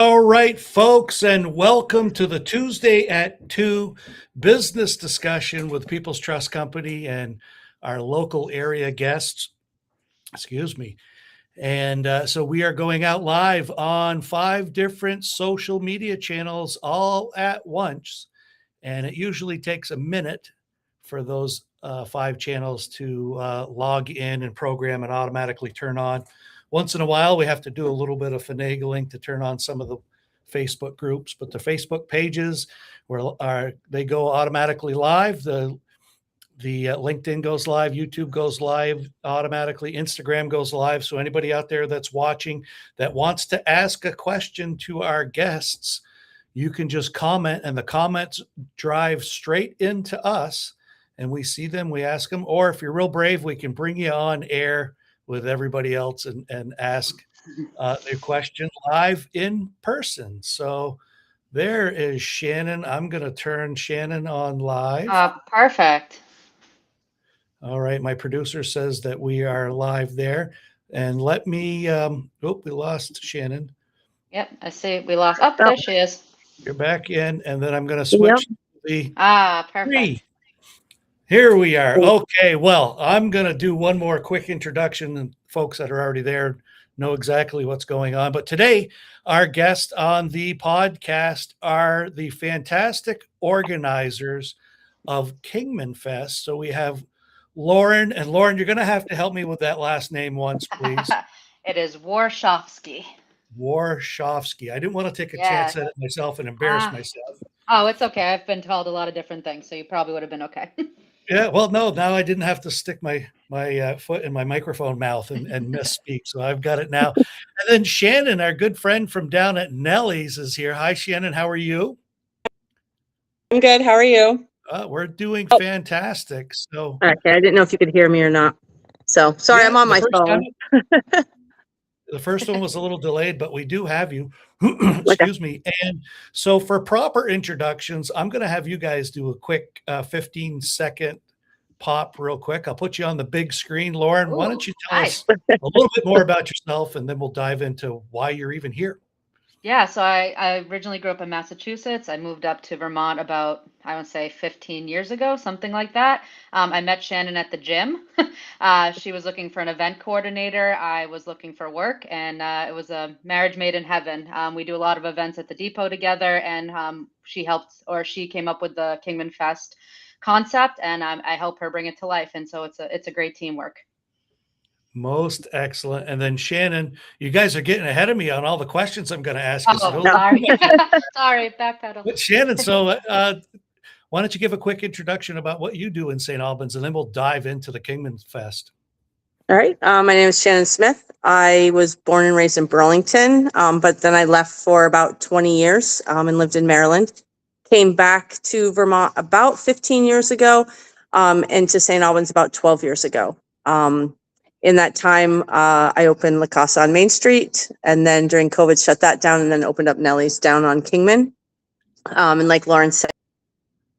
All right, folks, and welcome to the Tuesday at 2 business discussion with People's Trust Company and our local area guests. Excuse me. And so we are going out live on 5 different social media channels all at once. And it usually takes a minute for those 5 channels to log in and program and automatically turn on. Once in a while, we have to do a little bit of finagling to turn on some of the Facebook groups, but the Facebook pages they go automatically live. The LinkedIn goes live, YouTube goes live automatically, Instagram goes live. So anybody out there that's watching that wants to ask a question to our guests, you can just comment, and the comments drive straight into us, and we see them, we ask them. Or if you're real brave, we can bring you on air with everybody else and ask their question live in person. So there is Shannon. I'm going to turn Shannon on live. Perfect. All right. My producer says that we are live there. And let me, we lost Shannon. Yep, I see. We lost. Oh, there she is. You're back in. And then I'm going to switch to the perfect. 3. Here we are. Okay. Well, I'm going to do one more quick introduction, and folks that are already there know exactly what's going on. But today, our guests on the podcast are the fantastic organizers of Kingmanfest. So we have Lauren, and Lauren, you're going to have to help me with that last name once, please. It is Warshofsky. Warshofsky. I didn't want to take a chance at it myself and embarrass myself. Oh, it's okay. I've been told a lot of different things, so you probably would have been okay. Yeah, well, no, now I didn't have to stick my foot in my microphone mouth and misspeak, so I've got it now. And then Shannon, our good friend from down at Nellie's, is here. Hi, Shannon. How are you? I'm good. How are you? We're doing fantastic. So okay, I didn't know if you could hear me or not. So sorry, I'm on my phone. The first one was a little delayed, but we do have you. Excuse me. And so for proper introductions, I'm going to have you guys do a quick 15-second pop real quick. I'll put you on the big screen. Lauren, why don't you tell us a little bit more about yourself, and then we'll dive into why you're even here. Yeah, so I originally grew up in Massachusetts. I moved up to Vermont about, I would say, 15 years ago, something like that. I met Shannon at the gym. She was looking for an event coordinator. I was looking for work, and it was a marriage made in heaven. We do a lot of events at the depot together, and she came up with the Kingmanfest concept, and I help her bring it to life. And so it's a great teamwork. Most excellent. And then Shannon, you guys are getting ahead of me on all the questions I'm going to ask you. Oh, sorry. Sorry, backpedal. But Shannon, so why don't you give a quick introduction about what you do in St. Albans, and then we'll dive into the Kingmanfest. All right. My name is Shannon Smith. I was born and raised in Burlington, but then I left for about 20 years and lived in Maryland. Came back to Vermont about 15 years ago and to St. Albans about 12 years ago. In that time, I opened La Casa on Main Street, and then during COVID shut that down, and then opened up Nellie's down on Kingman. And like Lauren said,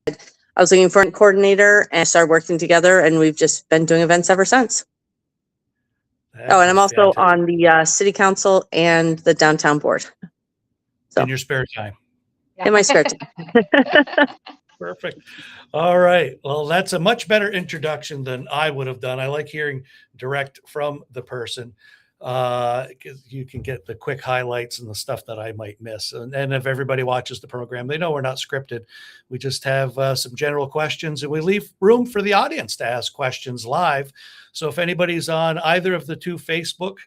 I was looking for a coordinator and started working together, and we've just been doing events ever since. And I'm also on the city council and the downtown board. So, in your spare time? In my spare time. Perfect. All right. Well, that's a much better introduction than I would have done. I like hearing direct from the person because you can get the quick highlights and the stuff that I might miss. And if everybody watches the program, they know we're not scripted. We just have some general questions, and we leave room for the audience to ask questions live. So if anybody's on either of the 2 Facebook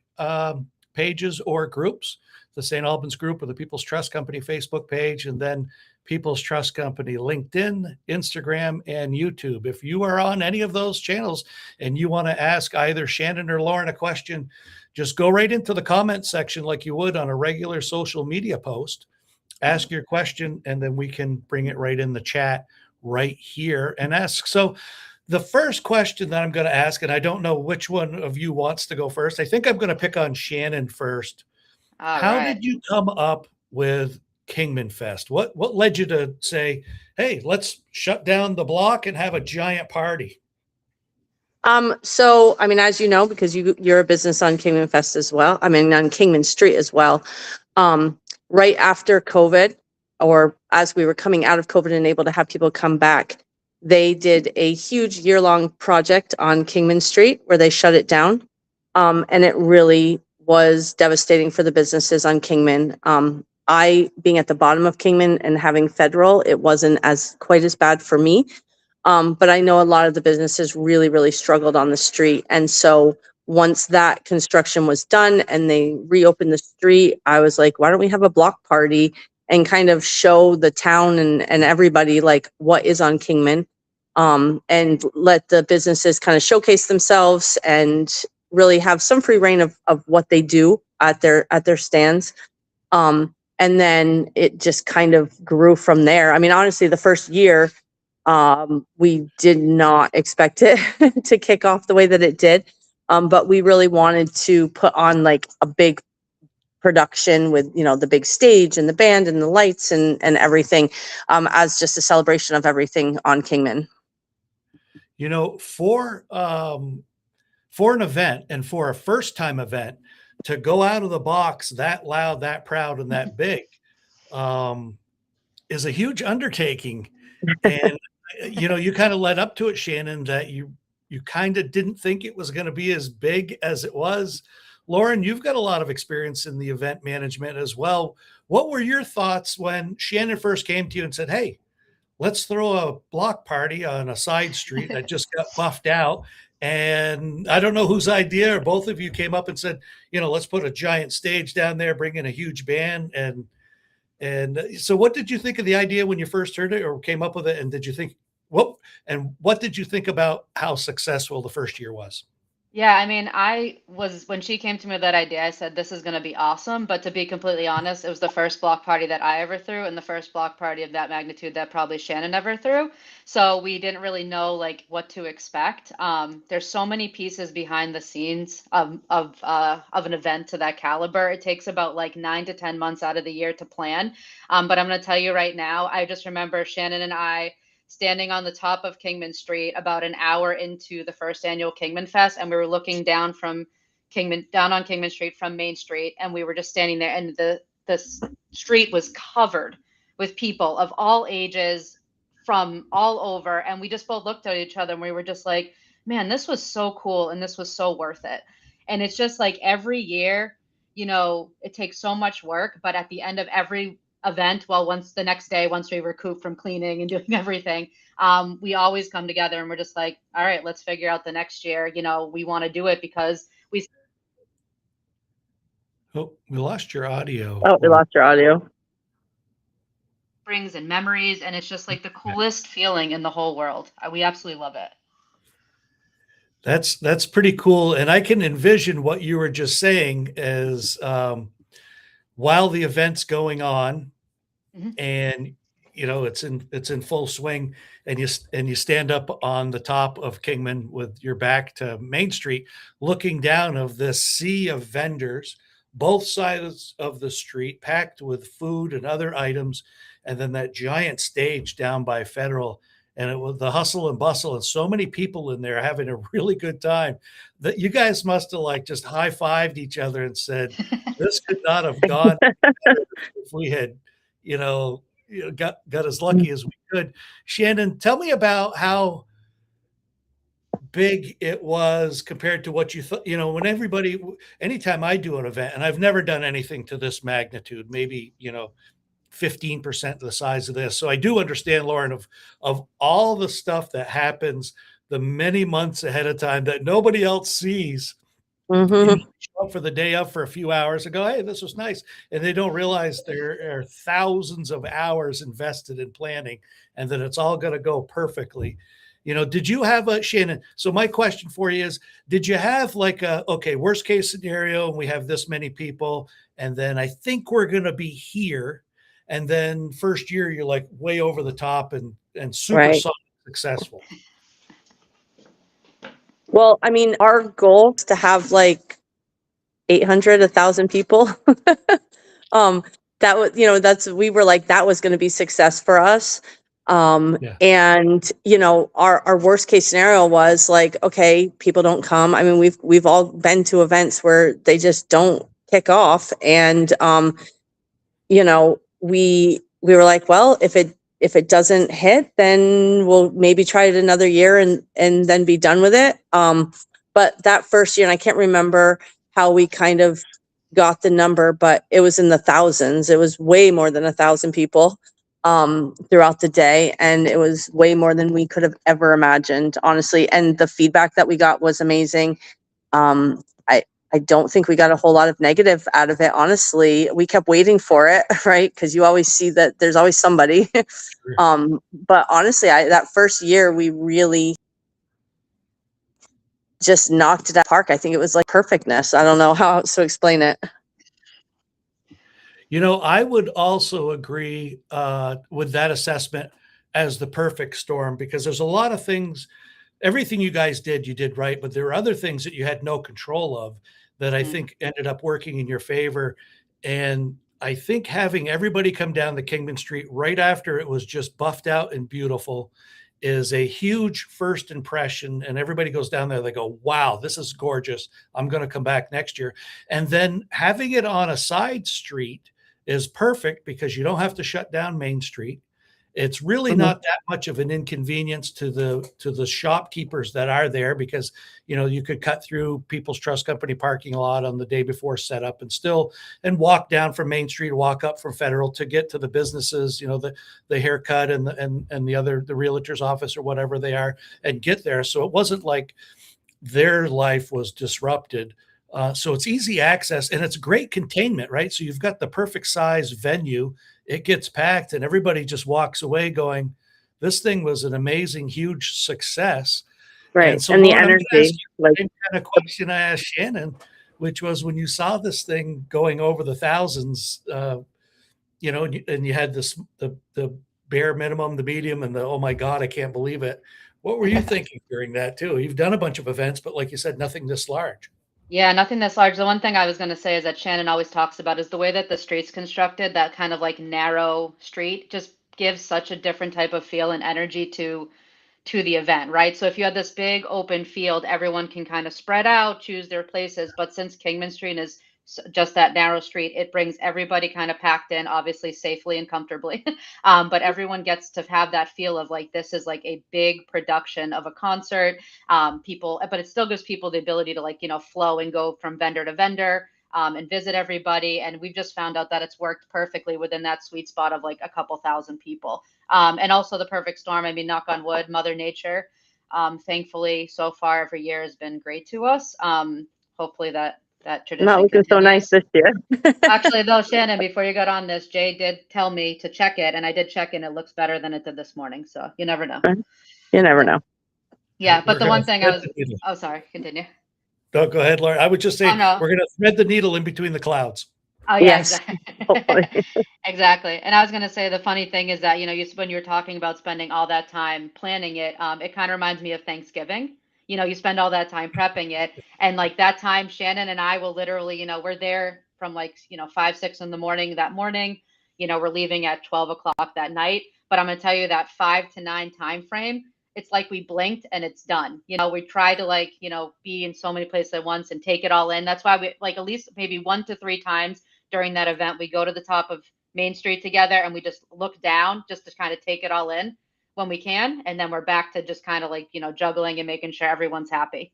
pages or groups, the St. Albans group or the People's Trust Company Facebook page, and then People's Trust Company, LinkedIn, Instagram, and YouTube. If you are on any of those channels and you want to ask either Shannon or Lauren a question, just go right into the comment section like you would on a regular social media post. Ask your question, and then we can bring it right in the chat right here and ask. So the first question that I'm going to ask, and I don't know which one of you wants to go first. I think I'm going to pick on Shannon first. How did you come up with Kingmanfest? What led you to say, hey, let's shut down the block and have a giant party? So, I mean, as you know, because you're a business on Kingmanfest as well, I mean, on Kingman Street as well. right after COVID, or as we were coming out of COVID and able to have people come back, they did a huge year-long project on Kingman Street where they shut it down. And it really was devastating for the businesses on Kingman. I, being at the bottom of Kingman and having Federal, it wasn't quite as bad for me. But I know a lot of the businesses really, really struggled on the street. And so once that construction was done and they reopened the street, I was like, why don't we have a block party and kind of show the town and everybody like what is on Kingman, and let the businesses kind of showcase themselves and really have some free reign of what they do at their stands. And then it just kind of grew from there. I mean, honestly, the first year, we did not expect it to kick off the way that it did. But we really wanted to put on like a big production with, the big stage and the band and the lights and everything, as just a celebration of everything on Kingman. For an event and for a first time event to go out of the box that loud, that proud, and that big, is a huge undertaking. And you kind of led up to it, Shannon, that you kind of didn't think it was going to be as big as it was. Lauren, you've got a lot of experience in the event management as well. What were your thoughts when Shannon first came to you and said, hey, let's throw a block party on a side street that just got buffed out? And I don't know whose idea, or both of you came up and said, let's put a giant stage down there, bring in a huge band. And so what did you think of the idea when you first heard it or came up with it? And did you think, what did you think about how successful the first year was? Yeah, I mean, when she came to me with that idea, I said, this is going to be awesome. But to be completely honest, it was the first block party that I ever threw and the first block party of that magnitude that probably Shannon ever threw. So we didn't really know like what to expect. There's so many pieces behind the scenes of an event to that caliber. It takes about like 9 to 10 months out of the year to plan. But I'm going to tell you right now, I just remember Shannon and I standing on the top of Kingman Street about an hour into the first annual Kingmanfest, and we were looking down on Kingman Street from Main Street, and we were just standing there, and the street was covered with people of all ages from all over, and we just both looked at each other and we were just like, man, this was so cool and this was so worth it. And it's just like every year, it takes so much work, but at the end of every event, once we recoup from cleaning and doing everything, we always come together and we're just like, all right, let's figure out the next year. We want to do it because we lost your audio. Oh, we lost your audio. Brings and memories, and it's just like the coolest feeling in the whole world. We absolutely love it. That's pretty cool. And I can envision what you were just saying as while the event's going on, mm-hmm. and it's in full swing, and you stand up on the top of Kingman with your back to Main Street, looking down of this sea of vendors, both sides of the street, packed with food and other items, and then that giant stage down by Federal. And it was the hustle and bustle and so many people in there having a really good time that you guys must have like just high-fived each other and said, this could not have gone if we had, got as lucky as we could. Shannon, tell me about how big it was compared to what you thought, anytime I do an event, and I've never done anything to this magnitude, maybe, 15% the size of this. So I do understand, Lauren, of all the stuff that happens the many months ahead of time that nobody else sees. Mm-hmm. Show up for the day of for a few hours and go, hey, this was nice. And they don't realize there are thousands of hours invested in planning and that it's all going to go perfectly. Did you have Shannon? So my question for you is, did you have like worst case scenario, and we have this many people, and then I think we're going to be here. And then first year, you're like way over the top and super successful. Well, I mean, our goal is to have like 800, 1,000 people. That was, we were like, that was going to be success for us. And, our worst case scenario was like, okay, people don't come. I mean, we've all been to events where they just don't kick off. And, we were like, well, if it doesn't hit, then we'll maybe try it another year and then be done with it. But that first year, and I can't remember how we kind of got the number, but it was in the thousands. It was way more than 1,000 people throughout the day. And it was way more than we could have ever imagined, honestly. And the feedback that we got was amazing. I don't think we got a whole lot of negative out of it, honestly. We kept waiting for it, right? Because you always see that there's always somebody. But honestly, that first year, we really just knocked it out of the park. I think it was like perfectness. I don't know how else to explain it. I would also agree with that assessment as the perfect storm, because there's a lot of things, everything you guys did, you did right, but there were other things that you had no control of that I think ended up working in your favor. And I think having everybody come down the Kingman Street right after it was just buffed out and beautiful is a huge first impression. And everybody goes down there, they go, wow, this is gorgeous. I'm going to come back next year. And then having it on a side street is perfect because you don't have to shut down Main Street. It's really not that much of an inconvenience to the shopkeepers that are there, because you could cut through People's Trust Company parking lot on the day before setup and walk down from Main Street, walk up from Federal to get to the businesses, the haircut and the realtor's office or whatever they are, and get there. So it wasn't like their life was disrupted. So it's easy access and it's great containment, right? So you've got the perfect size venue. It gets packed and everybody just walks away going, this thing was an amazing, huge success. Right. And so And the Lauren, I'm gonna ask energy, you the same kind of question I asked Shannon, which was when you saw this thing going over the thousands, and you had the bare minimum, the medium, and the, oh my God, I can't believe it. What were you thinking during that too? You've done a bunch of events, but like you said, nothing this large. Yeah, nothing this large. The one thing I was going to say is that Shannon always talks about is the way that the street's constructed, that kind of like narrow street just gives such a different type of feel and energy to the event, right? So if you had this big open field, everyone can kind of spread out, choose their places. But since Kingman Street is just that narrow street, it brings everybody kind of packed in, obviously safely and comfortably. But everyone gets to have that feel of like this is like a big production of a concert. But it still gives people the ability to like flow and go from vendor to vendor. And visit everybody. And we've just found out that it's worked perfectly within that sweet spot of like a couple thousand people. And also the perfect storm. I mean, knock on wood, Mother Nature, thankfully, so far every year has been great to us. Hopefully that tradition not looking so nice continues. this year. Actually, though, Shannon, before you got on this, Jay did tell me to check it, and I did check, and it looks better than it did this morning. So you never know. You never know. Yeah, but We're the gonna one thing thread the needle. oh, sorry, continue. Go ahead, Lauren. I would just say Oh, no. we're going to thread the needle in between the clouds. Oh, yeah, Yes. exactly. Exactly. And I was going to say the funny thing is that, when you're talking about spending all that time planning it, it kind of reminds me of Thanksgiving. You spend all that time prepping it. And like that time, Shannon and I will literally, we're there from like, 5, 6 in the morning that morning. We're leaving at 12 o'clock that night. But I'm going to tell you that 5 to 9 time frame, it's like we blinked and it's done. We try to like, be in so many places at once and take it all in. That's why we like at least maybe 1 to 3 times during that event, we go to the top of Main Street together and we just look down just to kind of take it all in when we can. And then we're back to just kind of like, juggling and making sure everyone's happy.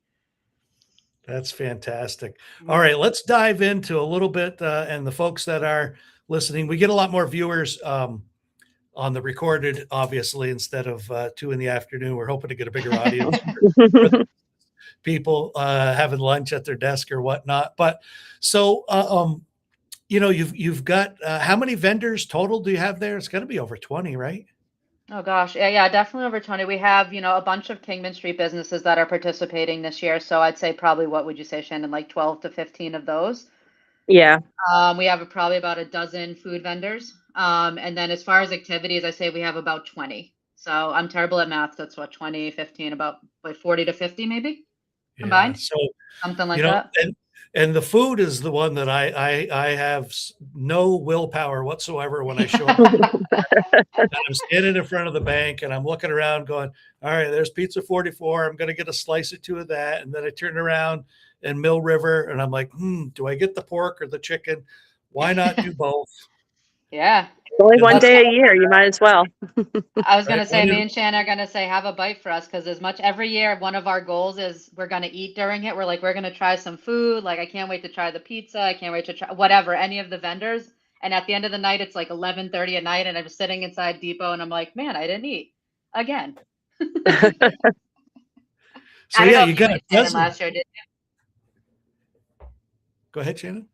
That's fantastic. All right, let's dive into a little bit. And the folks that are listening, we get a lot more viewers on the recorded, obviously, instead of 2 in the afternoon. We're hoping to get a bigger audience for people having lunch at their desk or whatnot. But so, you've got how many vendors total do you have there? It's got to be over 20, right? Oh gosh, yeah, definitely over 20. We have, a bunch of Kingman Street businesses that are participating this year. So I'd say probably, what would you say, Shannon, like 12 to 15 of those? Yeah. We have probably about a dozen food vendors. And then as far as activities, I say we have about 20. So I'm terrible at math. That's what, 20, 15, about like 40 to 50 maybe combined. So something like that. And the food is the one that I have no willpower whatsoever when I show up. I'm standing in front of the bank and I'm looking around going, all right, there's pizza 44. I'm going to get a slice or 2 of that. And then I turn around and Mill River and I'm like, do I get the pork or the chicken? Why not do both? Yeah. Only Yeah, one that's day a year. You might as well. I was right. gonna say, me and Shannon are gonna say, have a bite for us, because as much every year, one of our goals is we're gonna eat during it. We're like, we're gonna try some food. Like, I can't wait to try the pizza. I can't wait to try whatever, any of the vendors. And at the end of the night, it's like 11:30 at night, and I'm sitting inside Depot, and I'm like, man, I didn't eat again. So I don't yeah, know you if you got a ate Shannon dozen. last year. Go ahead, Shannon.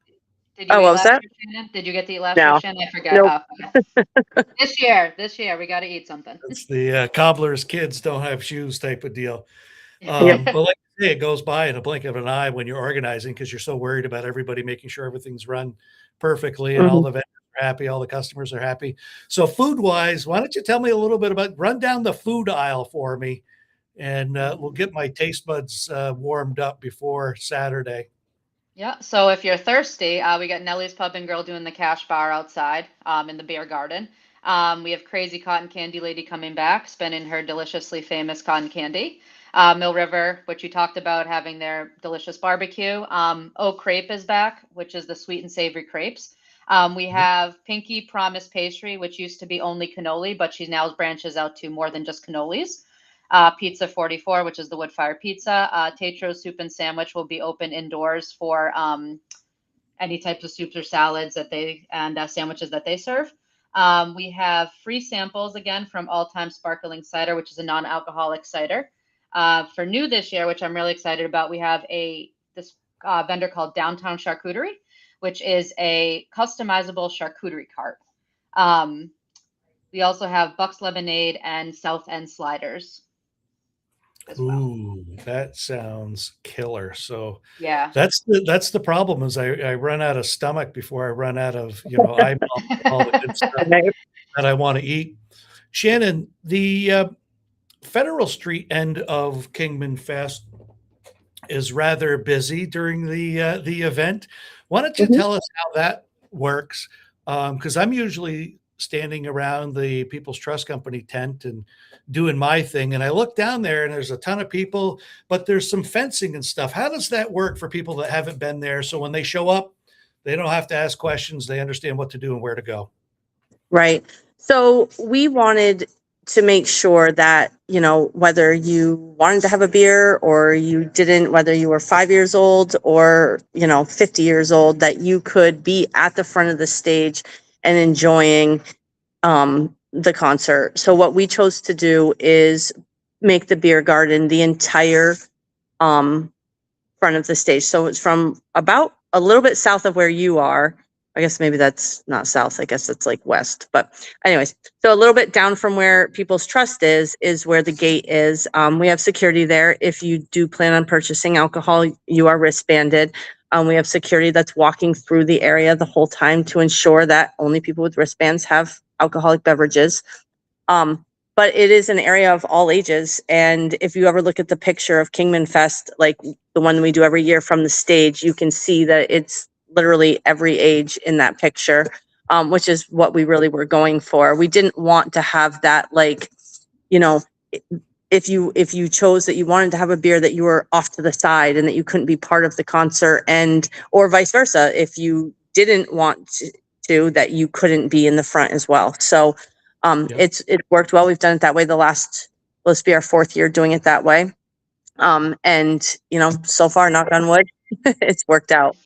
Did you Oh, eat what was last that? year, Shannon? Did you get to eat last year, No. Shannon? I forget. Nope. Oh, okay. This year, we got to eat something. It's the cobbler's kids don't have shoes type of deal. Yep. But like you say, it goes by in a blink of an eye when you're organizing because you're so worried about everybody making sure everything's run perfectly and all Mhm. the vendors are happy, all the customers are happy. So food wise, why don't you tell me a little bit about run down the food aisle for me, and we'll get my taste buds warmed up before Saturday. Yeah, so if you're thirsty, we got Nellie's Pub and Grill doing the cash bar outside in the beer garden. We have Crazy Cotton Candy Lady coming back, spinning her deliciously famous cotton candy. Mill River, which you talked about, having their delicious barbecue. Oak Crepe is back, which is the sweet and savory crepes. We have Pinky Promise Pastry, which used to be only cannoli, but she now branches out to more than just cannolis. Pizza 44, which is the wood fire pizza. Tetro's Soup and Sandwich will be open indoors for any types of soups or salads that they and sandwiches that they serve. We have free samples again from All Time Sparkling Cider, which is a non-alcoholic cider. For new this year, which I'm really excited about, we have this vendor called Downtown Charcuterie, which is a customizable charcuterie cart. We also have Buck's Lemonade and South End Sliders as well. Ooh, that sounds killer. So Yeah. that's the problem is I run out of stomach before I run out of eyeball and all the good stuff Right. that I want to eat. Shannon, the Federal Street end of Kingmanfest is rather busy during the event. Why don't you Mhm. tell us how that works? Because I'm usually standing around the People's Trust Company tent and doing my thing, and I look down there and there's a ton of people, but there's some fencing and stuff. How does that work for people that haven't been there? So when they show up, they don't have to ask questions. They understand what to do and where to go. Right. So we wanted to make sure that, whether you wanted to have a beer or you didn't, whether you were 5 years old or, 50 years old, that you could be at the front of the stage and enjoying the concert. So what we chose to do is make the beer garden the entire um, front of the stage. So it's from about a little bit south of where you are. I guess maybe that's not south. I guess it's like west. But anyways, so a little bit down from where People's Trust is where the gate is. We have security there. If you do plan on purchasing alcohol, you are wristbanded. We have security that's walking through the area the whole time to ensure that only people with wristbands have alcoholic beverages. But it is an area of all ages. And if you ever look at the picture of Kingmanfest, like the one we do every year from the stage, you can see that it's literally every age in that picture, which is what we really were going for. We didn't want to have that, like, you know, if you chose that you wanted to have a beer, that you were off to the side and that you couldn't be part of the concert, and or vice versa, if you didn't want to, that you couldn't be in the front as well. So Yep. it worked well. We've done it that way the last, will this be our 4th year doing it that way. And so far, knock on wood, it's worked out.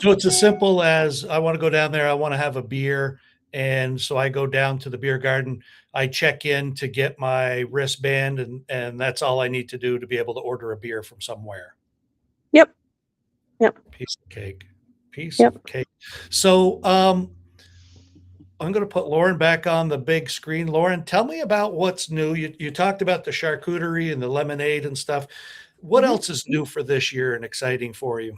So it's as simple as I want to go down there, I want to have a beer. And so I go down to the beer garden, I check in to get my wristband, and that's all I need to do to be able to order a beer from somewhere. Yep. Yep. Piece of cake. Piece Yep. of cake. So I'm going to put Lauren back on the big screen. Lauren, tell me about what's new. You talked about the charcuterie and the lemonade and stuff. What Mhm. else is new for this year and exciting for you?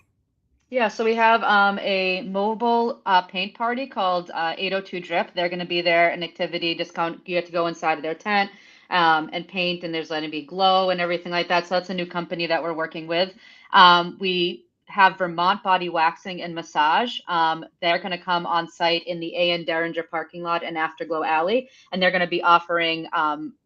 Yeah, so we have a mobile paint party called 802 Drip. They're going to be there, an activity discount. You have to go inside of their tent and paint, and there's going to be glow and everything like that. So that's a new company that we're working with. We have Vermont Body Waxing and Massage. They're going to come on site in the A. N. Derringer parking lot and Afterglow Alley, and they're going to be offering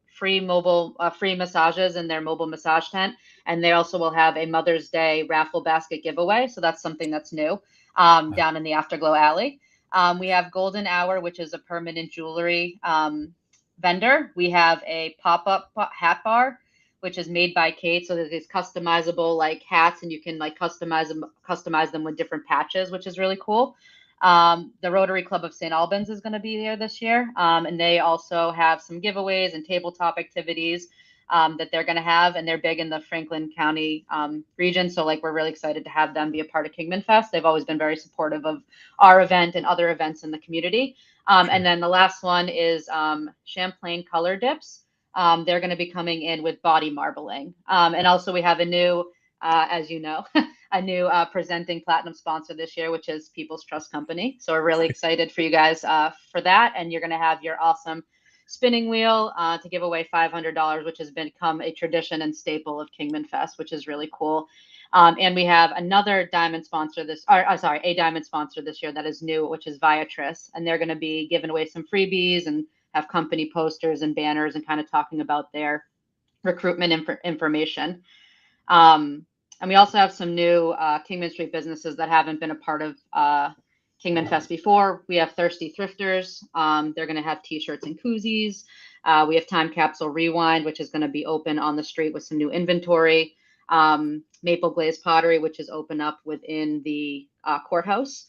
free massages in their mobile massage tent. And they also will have a Mother's Day raffle basket giveaway. So that's something that's new down in the Afterglow Alley. We have Golden Hour, which is a permanent jewelry vendor. We have a pop-up hat bar, which is made by Kate. So there's these customizable like hats, and you can like customize them with different patches, which is really cool. The Rotary Club of St. Albans is going to be there this year, and they also have some giveaways and tabletop activities that they're going to have, and they're big in the Franklin County region. So like we're really excited to have them be a part of Kingmanfest. They've always been very supportive of our event and other events in the community. And then the last one is Champlain Color Dips. They're going to be coming in with body marbling. And also we have a new, as you know, a new presenting platinum sponsor this year, which is People's Trust Company. So we're really excited for you guys for that. And you're going to have your awesome spinning wheel to give away $500, which has become a tradition and staple of Kingmanfest, which is really cool. And we have another diamond sponsor a diamond sponsor this year that is new, which is Viatris. And they're going to be giving away some freebies and have company posters and banners and kind of talking about their recruitment information. And we also have some new Kingman Street businesses that haven't been a part of Kingmanfest before. We have Thirsty Thrifters. They're going to have t-shirts and koozies. We have Time Capsule Rewind, which is going to be open on the street with some new inventory. Maple Glaze Pottery, which is open up within the courthouse.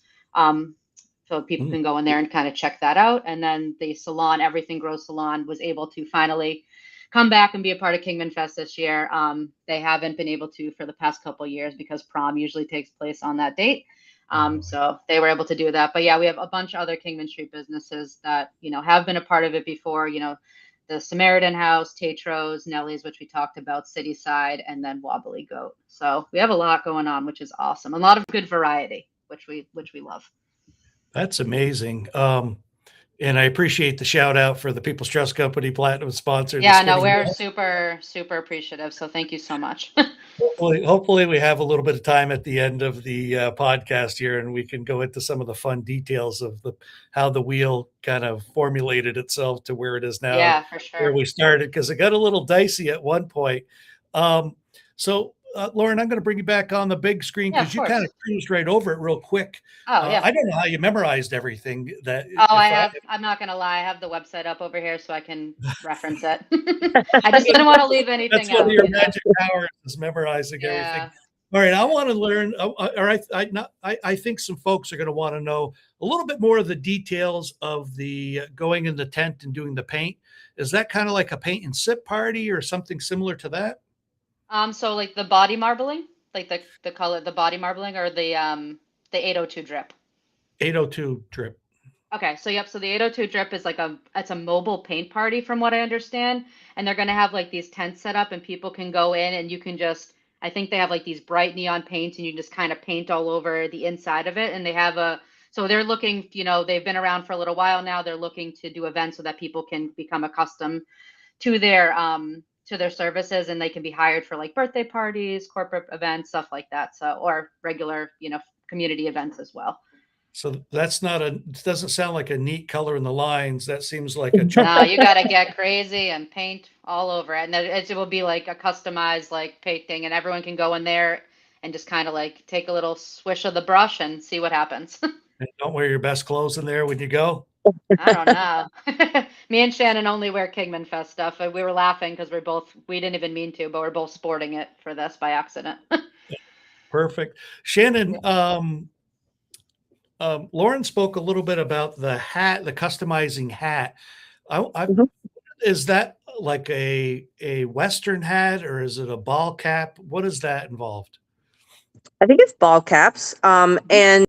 So people can go in there and kind of check that out. And then the salon, Everything Grows Salon, was able to finally come back and be a part of Kingmanfest this year. They haven't been able to for the past couple of years because prom usually takes place on that date. So they were able to do that. But yeah, we have a bunch of other Kingman Street businesses that, you know, have been a part of it before, you know, the Samaritan House, Tetros, Nellie's, which we talked about, City Side, and then Wobbly Goat. So we have a lot going on, which is awesome. A lot of good variety, which we love. That's amazing. And I appreciate the shout out for the People's Trust Company Platinum sponsor. Yeah, no, we're super, super appreciative. So thank you so much. Hopefully we have a little bit of time at the end of the podcast here, and we can go into some of the fun details of how the wheel kind of formulated itself to where it is now. Yeah, for sure. Where we started, because it got a little dicey at one point. Lauren, I'm going to bring you back on the big screen because you kind of cruised right over it real quick. Oh, yeah. I don't know how you memorized everything. I'm not going to lie. I have the website up over here so I can reference it. I just didn't want to leave anything out. That's one of your magic powers, is memorizing everything. All right, I want to learn, I think some folks are going to want to know a little bit more of the details of the going in the tent and doing the paint. Is that kind of like a paint and sip party or something similar to that? So like the body marbling, like the color, the body marbling, or the 802 drip. 802 drip. Okay, so yep, so the 802 drip is like it's a mobile paint party from what I understand, and they're gonna have like these tents set up, and people can go in and you can I think they have like these bright neon paints, and you just kind of paint all over the inside of it, and they have so they're looking, you know, they've been around for a little while now. They're looking to do events so that people can become accustomed to their services, and they can be hired for like birthday parties, corporate events, stuff like that. So, or regular, you know, community events as well. So it doesn't sound like a neat color in the lines. That seems like a No, you got to get crazy and paint all over it. And it will be like a customized like painting, and everyone can go in there and just kind of like take a little swish of the brush and see what happens. And don't wear your best clothes in there when you go. I don't know. Me and Shannon only wear Kingmanfest stuff. We were laughing because we didn't even mean to, but we're both sporting it for this by accident. Perfect. Shannon, Lauren spoke a little bit about the hat, the customizing hat. Is that like a Western hat, or is it a ball cap? What is that involved? I think it's ball caps. And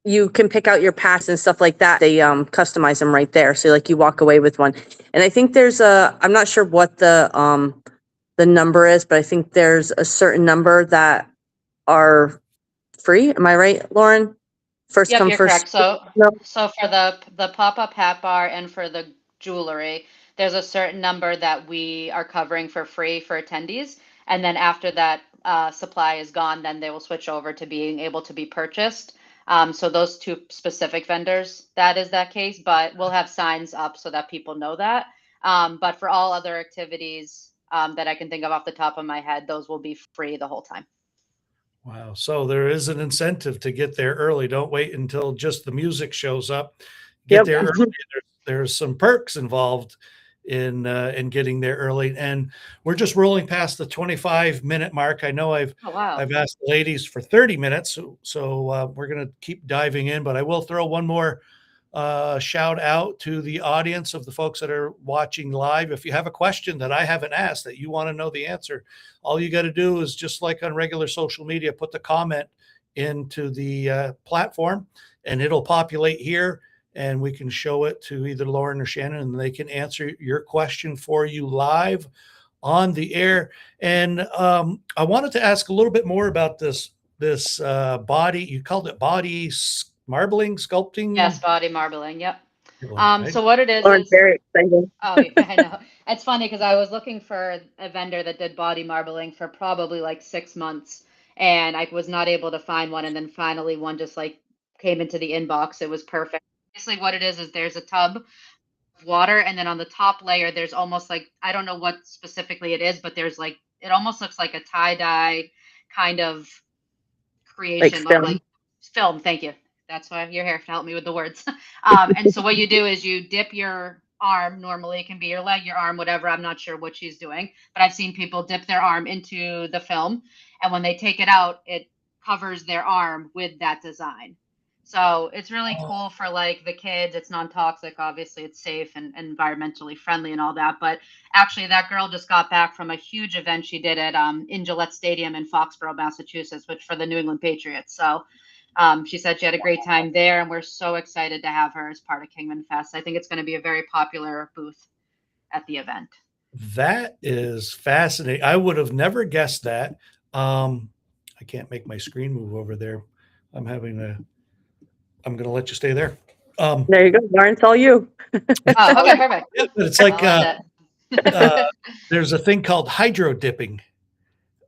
you can pick out your patch and stuff like that. They customize them right there. So like you walk away with one. And I think I'm not sure what the number is, but I think there's a certain number that are free. Am I right, Lauren? First Yep, come, you're first. correct. So for the pop-up hat bar and for the jewelry, there's a certain number that we are covering for free for attendees. And then after that supply is gone, then they will switch over to being able to be purchased. So those two specific vendors, that is that case, but we'll have signs up so that people know that. But for all other activities that I can think of off the top of my head, those will be free the whole time. Wow. So there is an incentive to get there early. Don't wait until just the music shows up. Get Yep. there early. There's some perks involved in getting there early. And we're just rolling past the 25-minute mark. I know Oh, wow. I've asked the ladies for 30 minutes, so we're going to keep diving in. But I will throw one more shout out to the audience of the folks that are watching live. If you have a question that I haven't asked that you want to know the answer, all you got to do is, just like on regular social media, put the comment into the platform and it'll populate here, and we can show it to either Lauren or Shannon, and they can answer your question for you live on the air. And I wanted to ask a little bit more about this body. You called it body marbling, Yes, sculpting. body marbling. Yep. Right? So what it Lauren's is very excited. oh, yeah, I know. It's funny because I was looking for a vendor that did body marbling for probably like 6 months, and I was not able to find one. And then finally, one just like came into the inbox. It was perfect. Basically, what it is there's a tub of water, and then on the top layer, there's almost like, I don't know what specifically it is, but there's like, it almost looks like a tie dye kind of Like creation, or film. like film. Thank you. That's why you're here to help me with the words. And so what you do is you dip your arm. Normally, it can be your leg, your arm, whatever. I'm not sure what she's doing, but I've seen people dip their arm into the film, and when they take it out, it covers their arm with that design. So it's really Oh, cool for like the kids. It's non-toxic, obviously. It's safe and environmentally friendly and all that. But actually, that girl just got back from a huge event she did at in Gillette Stadium in Foxborough, Massachusetts, which for the New England Patriots. So she said she had a great time there, and we're so excited to have her as part of Kingmanfest. I think it's going to be a very popular booth at the event. that is fascinating. I would have never guessed that. I can't make my screen move over there. I'm having a. I'm going to let you stay there. Um, There you go. Lauren, it's all you. Oh, okay, perfect. but it's like I'll end uh, it. there's a thing called hydro dipping.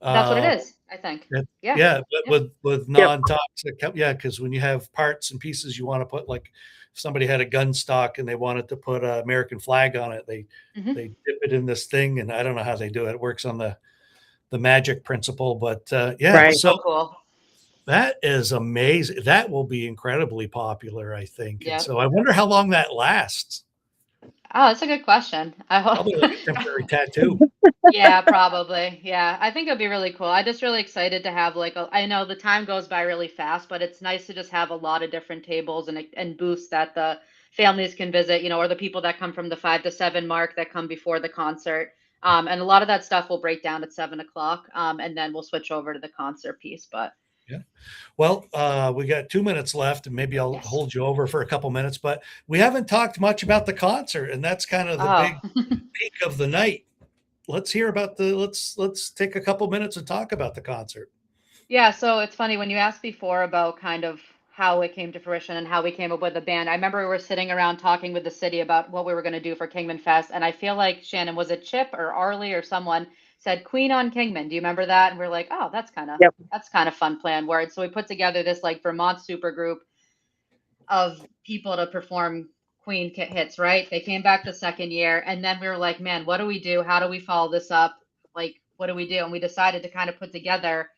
That's what it Uh, is, I think. Yeah. yeah, but Yeah. with Yep. non-toxic. Yeah, because when you have parts and pieces, you want to put, like, if somebody had a gun stock and they wanted to put an American flag on it, Hmm. they dip it in this thing, and I don't know how they do it. It works on the magic principle, but yeah. Right. So Oh, cool. that is amazing. That will be incredibly popular, I think. And Yep. so I wonder how long that lasts. Oh, that's a good question. I hope. Probably like a temporary tattoo. Yeah, probably. Yeah, I think it'd be really cool. I'm just really excited to have like I know the time goes by really fast, but it's nice to just have a lot of different tables and booths that the families can visit, or the people that come from the 5 to 7 mark that come before the concert. And a lot of that stuff will break down at 7 o'clock, and then we'll switch over to the concert piece. But Yeah. Well, we got 2 minutes left, and maybe I'll yes. hold you over for a couple minutes, but we haven't talked much about the concert, and that's kind of the Oh, big peak of the night. Let's hear about let's take a couple minutes and talk about the concert. yeah, so it's funny when you asked before about kind of how it came to fruition and how we came up with the band. I remember we were sitting around talking with the city about what we were going to do for Kingman Fest, and I feel like Shannon, was it Chip or Arlie or someone said Queen on Kingman. Do you remember that? And we're like, oh, Yep. that's kind of fun plan word. So we put together this like Vermont super group of people to perform Queen hits, right? They came back the second year, and then we were like, man, what do we do? How do we follow this up? Like, what do we do? And we decided to kind of put together,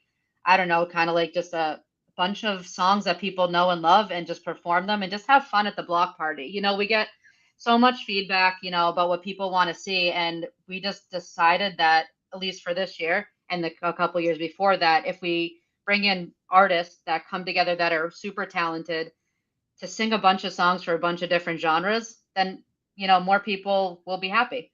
I don't know, kind of like just a bunch of songs that people know and love, and just perform them and just have fun at the block party. We get so much feedback, about what people want to see. And we just decided that, at least for this year and a couple years before that, if we bring in artists that come together that are super talented to sing a bunch of songs for a bunch of different genres, then more people will be happy.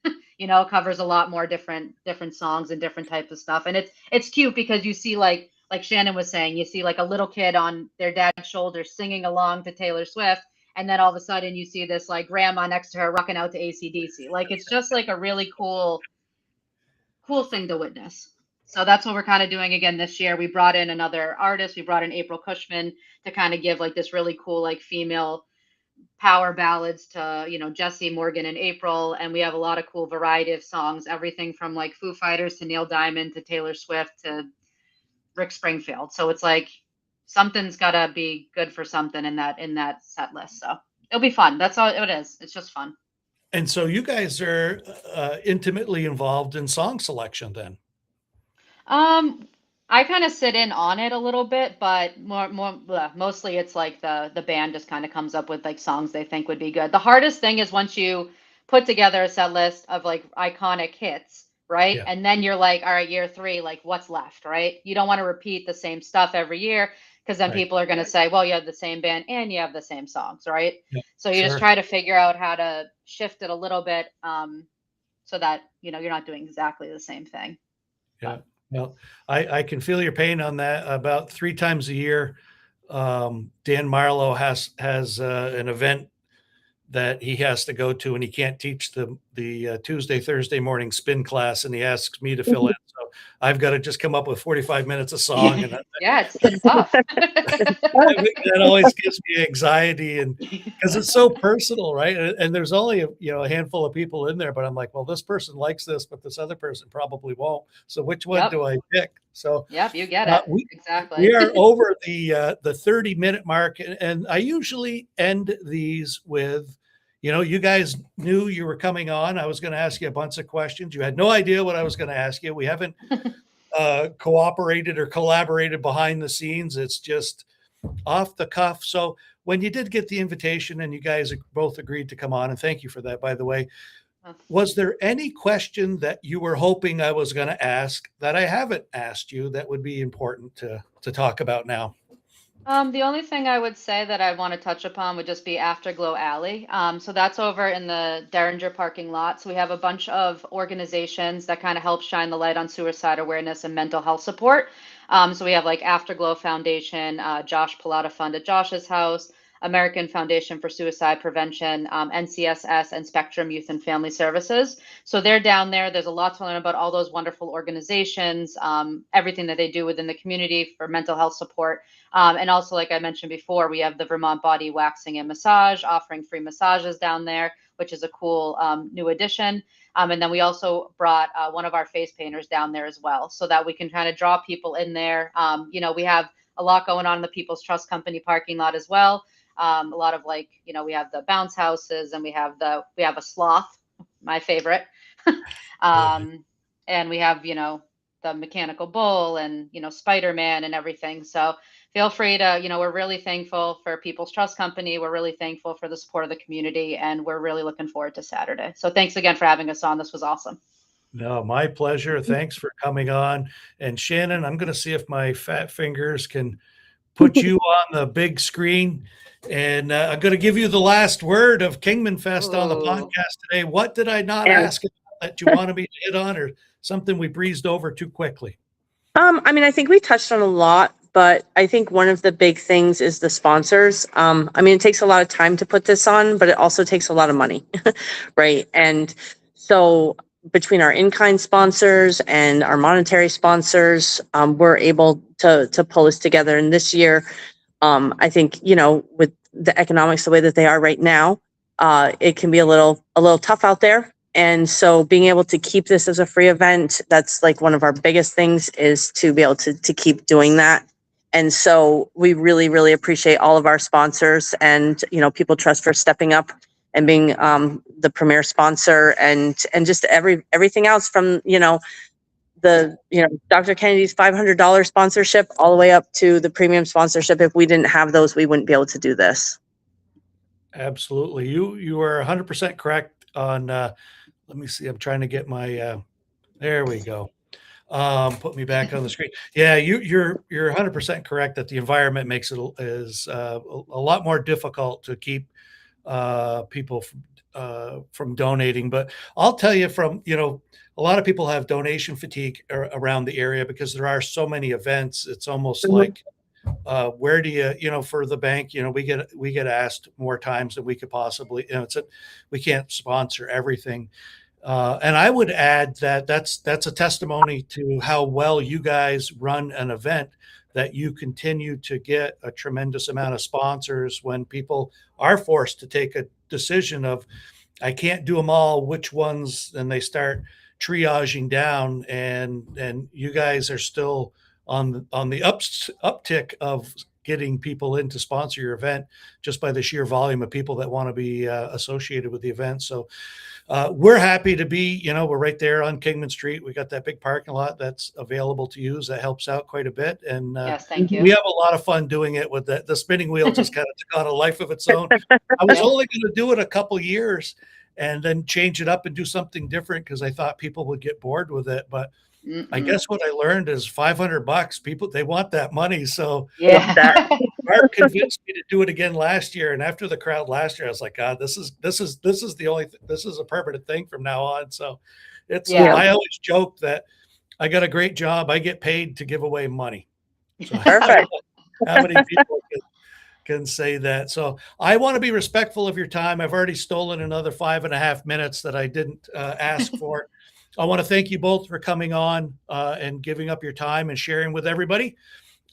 Covers a lot more different songs and different types of stuff, and it's cute because you see like Shannon was saying, you see like a little kid on their dad's shoulder singing along to Taylor Swift, and then all of a sudden you see this like grandma next to her rocking out to AC/DC. Like it's just like a really cool thing to witness. So that's what we're kind of doing again this year. We brought in another artist. We brought in April Cushman to kind of give like this really cool like female power ballads to Jesse, Morgan, and April. And we have a lot of cool variety of songs, everything from like Foo Fighters to Neil Diamond to Taylor Swift to Rick Springfield. So it's like something's got to be good for something in that set list. So it'll be fun. That's all it is. It's just fun. And so you guys are intimately involved in song selection then. Um, I kind of sit in on it a little bit, but mostly it's like the band just kind of comes up with like songs they think would be good. The hardest thing is once you put together a set list of like iconic hits, right? Yeah, And then you're like, all right, year three, like what's left, right? You don't want to repeat the same stuff every year because then right. people are going to say, well, you have the same band and you have the same songs, right? Yeah, So you just sure. try to figure out how to shift it a little bit, so that you're not doing exactly the same thing. Yeah. But Well, I can feel your pain on that. About 3 times a year, Dan Marlowe has an event that he has to go to, and he can't teach the Tuesday, Thursday morning spin class, and he asks me to fill in. So I've got to just come up with 45 minutes of song, and yeah, it's tough. that always gives me anxiety, and because it's so personal, right? And there's only a handful of people in there, but I'm like, well, this person likes this, but this other person probably won't. So which one Yep. do I pick? So Yep, you get uh, it. we we Exactly. are over the 30-minute mark, and I usually end these with, you guys knew you were coming on. I was going to ask you a bunch of questions. You had no idea what I was going to ask you. We haven't cooperated or collaborated behind the scenes. It's just off the cuff. So when you did get the invitation and you guys both agreed to come on, and thank you for that, by the way, was there any question that you were hoping I was going to ask that I haven't asked you that would be important to talk about now? The only thing I would say that I want to touch upon would just be Afterglow Alley. So that's over in the Derringer parking lot. So we have a bunch of organizations that kind of help shine the light on suicide awareness and mental health support. So we have like Afterglow Foundation, Josh Pilata Fund at Josh's house, American Foundation for Suicide Prevention, NCSS, and Spectrum Youth and Family Services. So they're down there. There's a lot to learn about all those wonderful organizations, everything that they do within the community for mental health support. And also, like I mentioned before, we have the Vermont Body Waxing and Massage offering free massages down there, which is a cool new addition. And then we also brought one of our face painters down there as well, so that we can kind of draw people in there. We have a lot going on in the People's Trust Company parking lot as well. A lot of we have the bounce houses, and we have a sloth, my favorite. And we have the mechanical bull and Spider-Man and everything. So feel free to, we're really thankful for People's Trust Company. We're really thankful for the support of the community, and we're really looking forward to Saturday. So thanks again for having us on. This was awesome. No, my pleasure. Thanks for coming on. And Shannon, I'm going to see if my fat fingers can put you on the big screen. And I'm going to give you the last word of Kingmanfest on the Ooh. podcast today. What did I not And ask that you wanted me to hit on, or something we breezed over too quickly? I mean, I think we touched on a lot, but I think one of the big things is the sponsors. I mean, it takes a lot of time to put this on, but it also takes a lot of money, right? And so between our in-kind sponsors and our monetary sponsors, we're able to pull this together. And this year, I think, with the economics the way that they are right now, it can be a little tough out there. And so being able to keep this as a free event, that's like one of our biggest things, is to be able to keep doing that. And so we really, really appreciate all of our sponsors and, People Trust for stepping up and being the premier sponsor, and just everything else from, Dr. Kennedy's $500 sponsorship all the way up to the premium sponsorship. If we didn't have those, we wouldn't be able to do this. Absolutely. You are 100% correct on, let me see. I'm trying to get my, there we go. Put me back on the screen. Yeah, you're 100% correct that the environment makes it is a lot more difficult to keep people from donating. But I'll tell you, a lot of people have donation fatigue around the area because there are so many events. It's almost Mhm. like, where do for the bank, we get asked more times than we could possibly, we can't sponsor everything. And I would add that that's a testimony to how well you guys run an event, that you continue to get a tremendous amount of sponsors when people are forced to take a decision of, I can't do them all, which ones, and they start triaging down, and you guys are still on the uptick of getting people in to sponsor your event just by the sheer volume of people that want to be associated with the event. So we're happy to be, we're right there on Kingman Street. We got that big parking lot that's available to use. That helps out quite a bit. And Yes, thank you. we have a lot of fun doing it with the spinning wheel just kind of took on a life of its own. I was only going to do it a couple years and then change it up and do something different because I thought people would get bored with it. But I guess what I learned is $500 people, they want that money. So Yeah. Mark convinced me to do it again last year. And after the crowd last year, I was like, God, this is a permanent thing from now on. So I always joke that I got a great job. I get paid to give away money. So Perfect. how many people can say that? So I want to be respectful of your time. I've already stolen another 5.5 minutes that I didn't ask for. I want to thank you both for coming on and giving up your time and sharing with everybody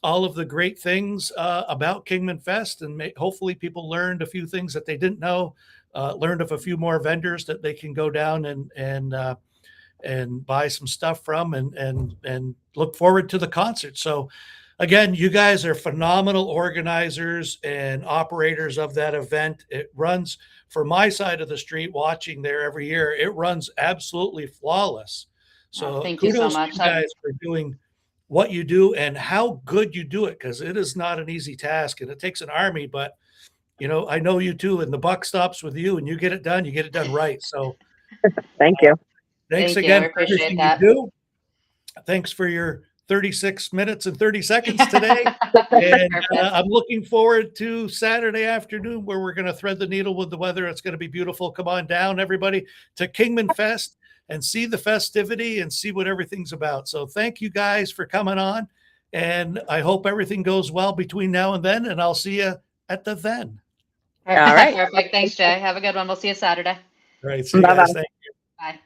all of the great things about Kingmanfest. And hopefully people learned a few things that they didn't know, learned of a few more vendors that they can go down and buy some stuff from and look forward to the concert. So again, you guys are phenomenal organizers and operators of that event. It runs for my side of the street, watching there every year. It runs absolutely flawless. So thank you so much, you guys, for doing what you do and how good you do it, because it is not an easy task and it takes an army. But I know you too, and the buck stops with you, and you get it done right. So Thank you. Thanks Thank you. again I for appreciate everything that. you do. Thanks for your 36 minutes and 30 seconds today. And I'm looking forward to Saturday afternoon where we're going to thread the needle with the weather. It's going to be beautiful. Come on down, everybody, to Kingmanfest and see the festivity and see what everything's about. So thank you guys for coming on. And I hope everything goes well between now and then. And I'll see you at the then. All right. Perfect. Thanks, Jay. Have a good one. We'll see you Saturday. All right. See you guys. Bye-bye. Thank you. Bye.